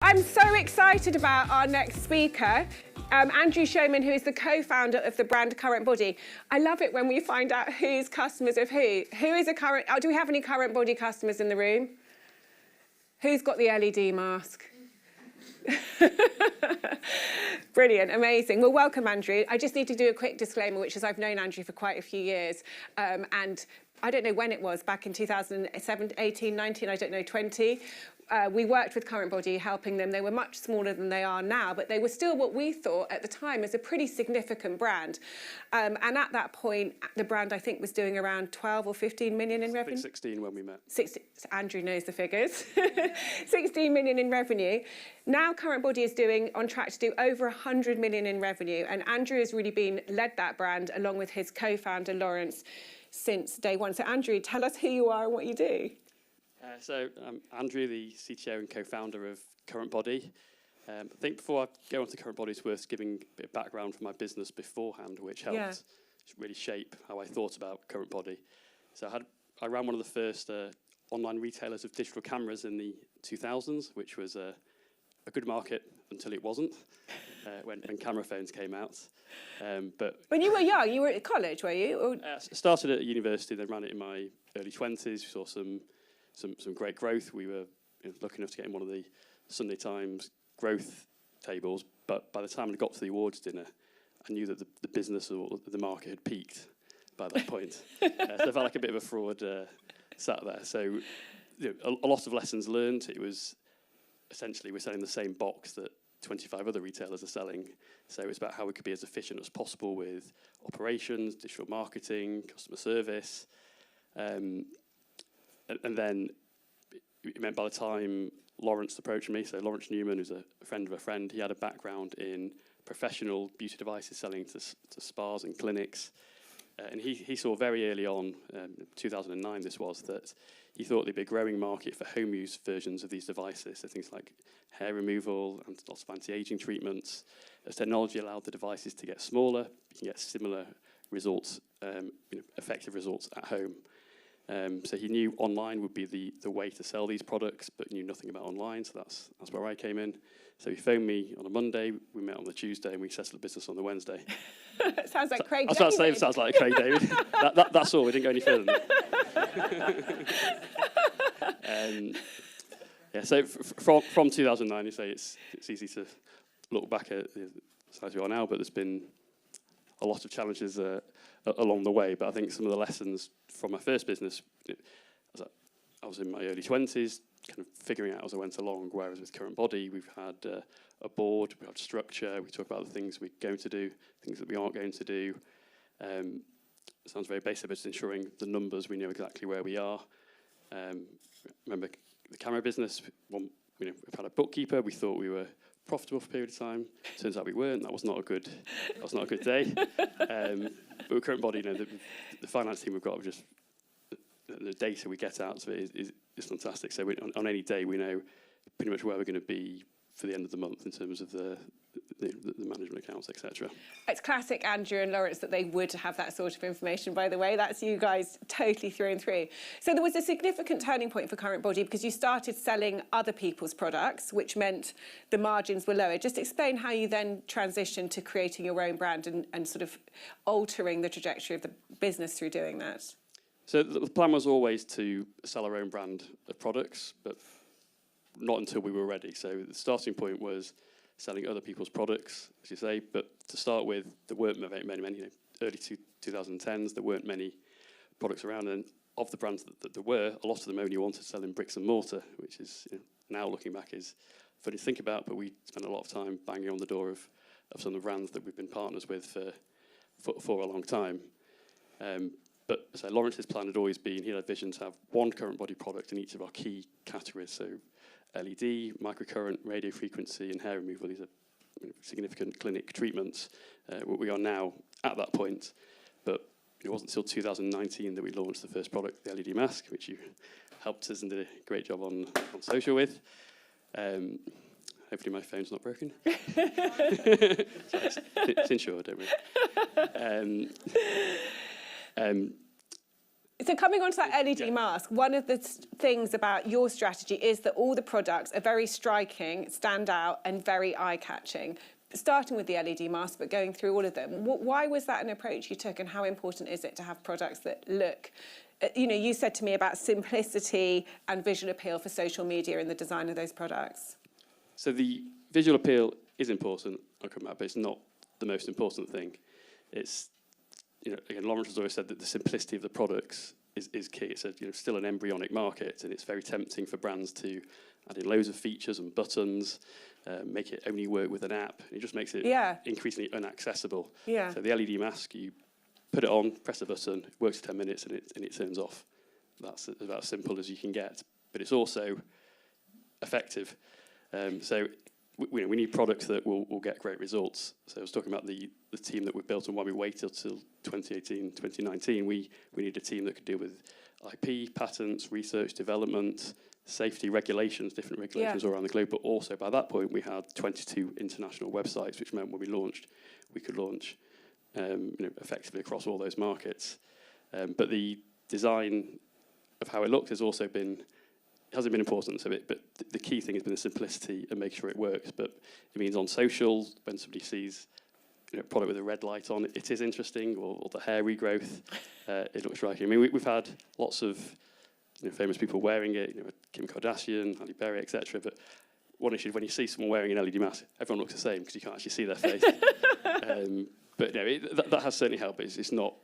I'm so excited about our next speaker, Andrew Showman, who is the co-founder of the brand CurrentBody. I love it when we find out who's customers of who. Who is a current? Do we have any CurrentBody customers in the room? Who's got the LED mask? Brilliant, amazing. Well, welcome, Andrew. I just need to do a quick disclaimer, which is I've known Andrew for quite a few years, and I don't know when it was, back in 2017, 18, 19, I don't know, 20. We worked with CurrentBody, helping them. They were much smaller than they are now, but they were still what we thought at the time as a pretty significant brand. And at that point, the brand, I think, was doing around 12 or 15 million in revenue. I think 16 when we met. 16, Andrew knows the figures. 16 million in revenue. Now CurrentBody is on track to do over 100 million in revenue. And Andrew has really led that brand along with his co-founder, Lawrence, since day one. So Andrew, tell us who you are and what you do. So I'm Andrew, the CTO and co-founder of CurrentBody. I think before I go on to CurrentBody, it's worth giving a bit of background from my business beforehand, which helped really shape how I thought about CurrentBody. So I ran one of the first online retailers of digital cameras in the 2000s, which was a good market until it wasn't, when camera phones came out. But when you were young, you were at college, were you? Or? Started at university, then ran it in my early 20s. Saw some great growth. We were lucky enough to get in one of the Sunday Times growth tables, but by the time I got to the awards dinner, I knew that the business or the market had peaked by that point. So I felt like a bit of a fraud sat there. So a lot of lessons learned. It was essentially we're selling the same box that 25 other retailers are selling. So it's about how we could be as efficient as possible with operations, digital marketing, customer service. And then it meant by the time Lawrence approached me, so Lawrence Newman, who's a friend of a friend, he had a background in professional beauty devices selling to spas and clinics. And he saw very early on, 2009 this was, that he thought there'd be a growing market for home use versions of these devices. So things like hair removal and lots of anti-aging treatments. As technology allowed the devices to get smaller, you can get similar results, effective results at home. So he knew online would be the way to sell these products, but knew nothing about online, so that's where I came in. So he phoned me on a Monday, we met on the Tuesday, and we settled the business on the Wednesday. Sounds like Craig David. I was about to say, it sounds like Craig David. That's all, we didn't go any further than that. So from 2009, you say it's easy to look back at the size we are now, but there's been a lot of challenges along the way. But I think some of the lessons from my first business, I was in my early 20s, kind of figuring out as I went along, whereas with CurrentBody, we've had a board, we had structure, we talk about the things we're going to do, things that we aren't going to do. Sounds very basic, but it's ensuring the numbers, we know exactly where we are. Remember the camera business, we've had a bookkeeper, we thought we were profitable for a period of time. Turns out we weren't. That was not a good day. But with CurrentBody, the finance team we've got, just the data we get out of it is fantastic. So on any day, we know pretty much where we're going to be for the end of the month in terms of the management accounts, etc. It's classic Andrew and Lawrence that they would have that sort of information, by the way. That's you guys totally through and through. So there was a significant turning point for CurrentBody because you started selling other people's products, which meant the margins were lower. Just explain how you then transitioned to creating your own brand and sort of altering the trajectory of the business through doing that. So the plan was always to sell our own brand of products, but not until we were ready. So the starting point was selling other people's products, as you say, but to start with, there weren't many early 2010s, there weren't many products around, and of the brands that there were, a lot of them only wanted to sell in bricks and mortar, which is, now looking back, is funny to think about, but we spent a lot of time banging on the door of some of the brands that we've been partners with for a long time. But so Lawrence's plan had always been, he had a vision to have one CurrentBody product in each of our key categories, so LED, microcurrent, radio frequency, and hair removal. These are significant clinic treatments. We are now at that point, but it wasn't until 2019 that we launched the first product, the LED mask, which you helped us and did a great job on social with. Hopefully my phone's not broken. It's insured, don't we? So coming on to that LED mask, one of the things about your strategy is that all the products are very striking, stand out, and very eye-catching. Starting with the LED mask, but going through all of them. Why was that an approach you took, and how important is it to have products that look... you said to me about simplicity and visual appeal for social media in the design of those products. So the visual appeal is important, I'll come back, but it's not the most important thing. It's, again, Lawrence has always said that the simplicity of the products is key. It's still an embryonic market, and it's very tempting for brands to add in loads of features and buttons, make it only work with an app. It just makes it increasingly inaccessible. Yeah. So the LED mask, you put it on, press a button, it works for 10 minutes, and it turns off. That's about as simple as you can get. But it's also effective. So we need products that will get great results. So I was talking about the team that we built and why we waited till 2018, 2019. We need a team that could deal with IP, patents, research, development, safety, regulations, different regulations all around the globe. But also by that point, we had 22 international websites, which meant when we launched, we could launch effectively across all those markets. But the design of how it looked has also been... It hasn't been important to it, but the key thing has been the simplicity and make sure it works. But it means on social, when somebody sees a product with a red light on, it is interesting, or the hair regrowth, it looks striking. I mean, we've had lots of famous people wearing it, Kim Kardashian, Halle Berry, etc. But one issue, when you see someone wearing an LED mask, everyone looks the same because you can't actually see their face. But that has certainly helped, but it's not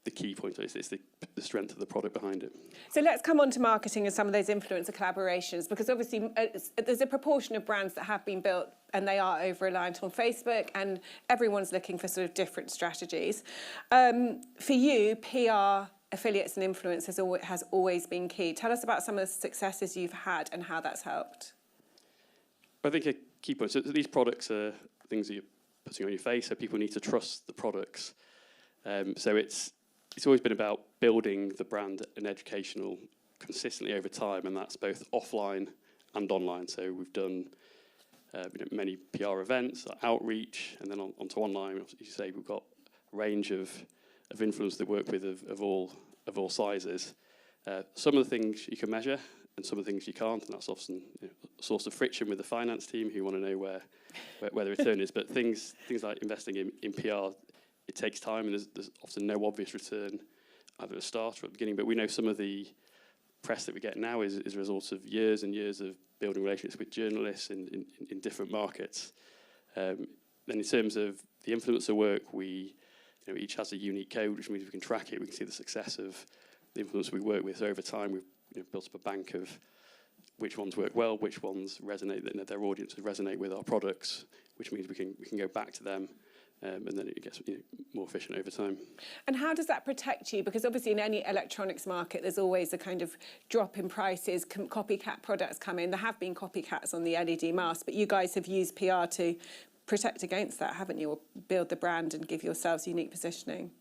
the key point. It's the strength of the product behind it. So let's come on to marketing and some of those influencer collaborations, because obviously there's a proportion of brands that have been built and they are over-reliant on Facebook, and everyone's looking for sort of different strategies. For you, PR, affiliates and influencers has always been key. Tell us about some of the successes you've had and how that's helped. I think a key point, so these products are things that you're putting on your face, so people need to trust the products. So it's always been about building the brand and educational consistently over time, and that's both offline and online. So we've done many PR events, outreach, and then onto online. As you say, we've got a range of influencers that work with of all sizes. Some of the things you can measure, and some of the things you can't, and that's often a source of friction with the finance team who want to know where the return is. But things like investing in PR, it takes time, and there's often no obvious return either at the start or at the beginning. But we know some of the press that we get now is a result of years and years of building relationships with journalists in different markets. Then in terms of the influencer work, we each has a unique code, which means we can track it. We can see the success of the influencers we work with. So over time, we've built up a bank of which ones work well, which ones resonate, their audiences resonate with our products, which means we can go back to them. And then it gets more efficient over time. And how does that protect you? Because obviously in any electronics market, there's always a kind of drop in prices, copycat products come in. There have been copycats on the LED mask, but you guys have used PR to protect against that, haven't you? Or build the brand and give yourselves unique positioning.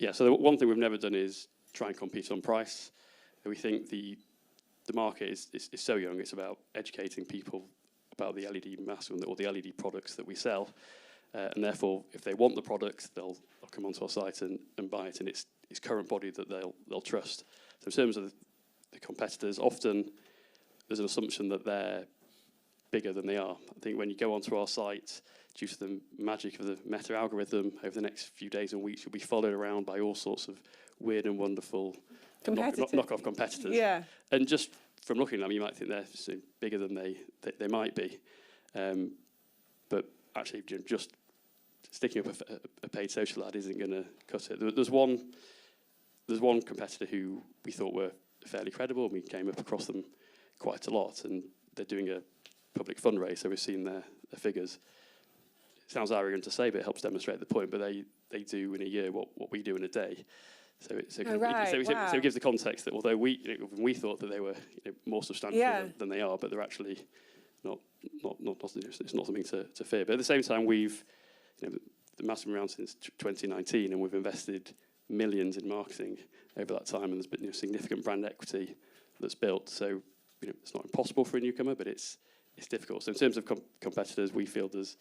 Yeah, so the one thing we've never done is try and compete on price. We think the market is so young, it's about educating people about the LED mask or the LED products that we sell. And therefore, if they want the product, they'll come onto our site and buy it, and it's CurrentBody that they'll trust. So in terms of the competitors, often there's an assumption that they're bigger than they are. I think when you go onto our site, due to the magic of the meta algorithm, over the next few days and weeks, you'll be followed around by all sorts of weird and wonderful knock-off competitors. Yeah. And just from looking at them, you might think they're bigger than they might be. But actually, just sticking up a paid social ad isn't going to cut it. There's one competitor who we thought were fairly credible, and we came up across them quite a lot, and they're doing a public fundraise, so we've seen their figures. It sounds arrogant to say, but it helps demonstrate the point, but they do in a year what we do in a day. So it gives the context that although we thought that they were more substantial than they are, but they're actually not it's not something to fear. But at the same time, we've the massive been around since 2019, and we've invested millions in marketing over that time, and there's been significant brand equity that's built. So it's not impossible for a newcomer, but it's difficult. So in terms of competitors, we feel there's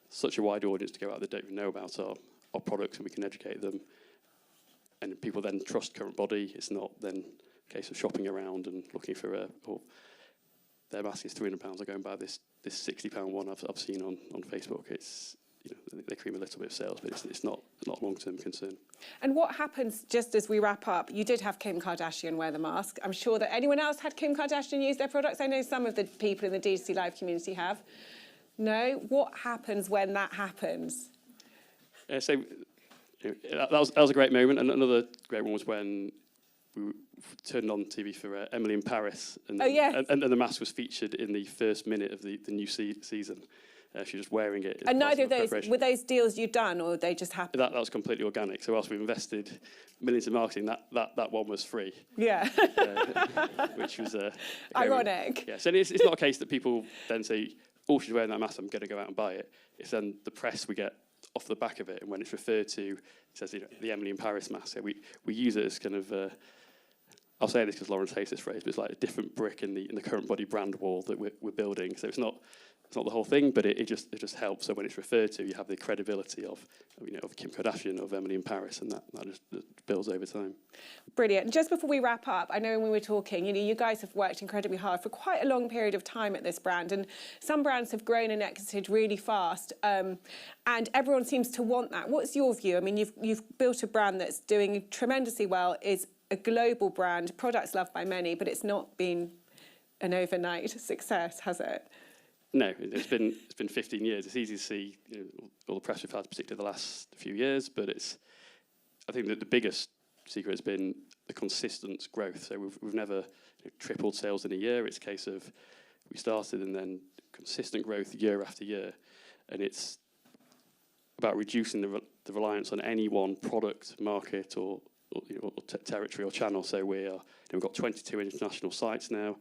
such a wide audience to go out that don't even know about our products, and we can educate them and people then trust CurrentBody. It's not then a case of shopping around and looking for their mask is £300. I go and buy this £60 one I've seen on Facebook. It's, they cream a little bit of sales, but it's not a long-term concern. And what happens, just as we wrap up, you did have Kim Kardashian wear the mask. I'm sure that anyone else had Kim Kardashian use their products. I know some of the people in the DTC Live community have. No? What happens when that happens? So that was a great moment. And another great one was when we turned on TV for Emily in Paris. And, and the mask was featured in the first minute of the new season. She was wearing it. And neither of those, were those deals you'd done, or they just happened? That was completely organic. So whilst we've invested millions in marketing, that one was free. Yeah. Which was ironic. Yeah. So it's not a case that people then say, oh, she's wearing that mask, I'm going to go out and buy it. It's then the press we get off the back of it, and when it's referred to, it says the Emily in Paris mask. So we use it as kind of. I'll say this because Lawrence hates this phrase, but it's like a different brick in the CurrentBody brand wall that we're building. So it's not the whole thing, but it just helps. So when it's referred to, you have the credibility of Kim Kardashian, of Emily in Paris, and that just builds over time. Brilliant. And just before we wrap up, I know when we were talking, you guys have worked incredibly hard for quite a long period of time at this brand, and some brands have grown and exited really fast, and everyone seems to want that. What's your view? I mean, you've built a brand that's doing tremendously well, is a global brand, products loved by many, but it's not been an overnight success, has it? No, it's been 15 years. It's easy to see all the press we've had, particularly the last few years, but I think that the biggest secret has been the consistent growth. So we've never tripled sales in a year. It's a case of we started and then consistent growth year after year, and it's about reducing the reliance on any one product, market, or territory or channel. So we've got 22 international sites now.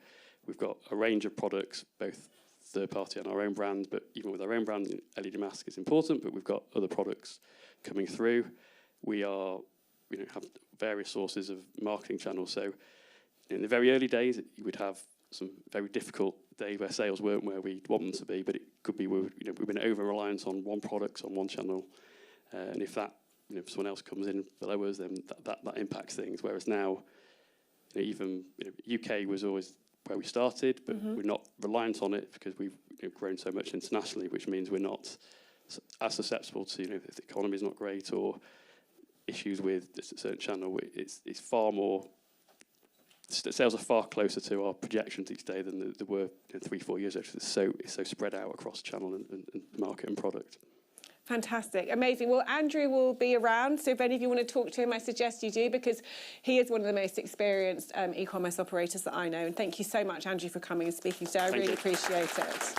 We've got a range of products, both third party and our own brand, but even with our own brand, LED mask is important, but we've got other products coming through. We have various sources of marketing channels. So in the very early days, you would have some very difficult days where sales weren't where we want them to be, but it could be we've been over-reliant on one product, on one channel, and if that if someone else comes in below us, then that impacts things. Whereas now, even UK was always where we started, but we're not reliant on it because we've grown so much internationally, which means we're not as susceptible to if the economy is not great or issues with a certain channel. It's far more. Sales are far closer to our projections each day than they were 3-4 years ago. It's so spread out across channel and market and product. Fantastic, amazing. Well, Andrew will be around, so if any of you want to talk to him, I suggest you do, because he is one of the most experienced e-commerce operators that I know. And thank you so much, Andrew, for coming and speaking today. I really appreciate it.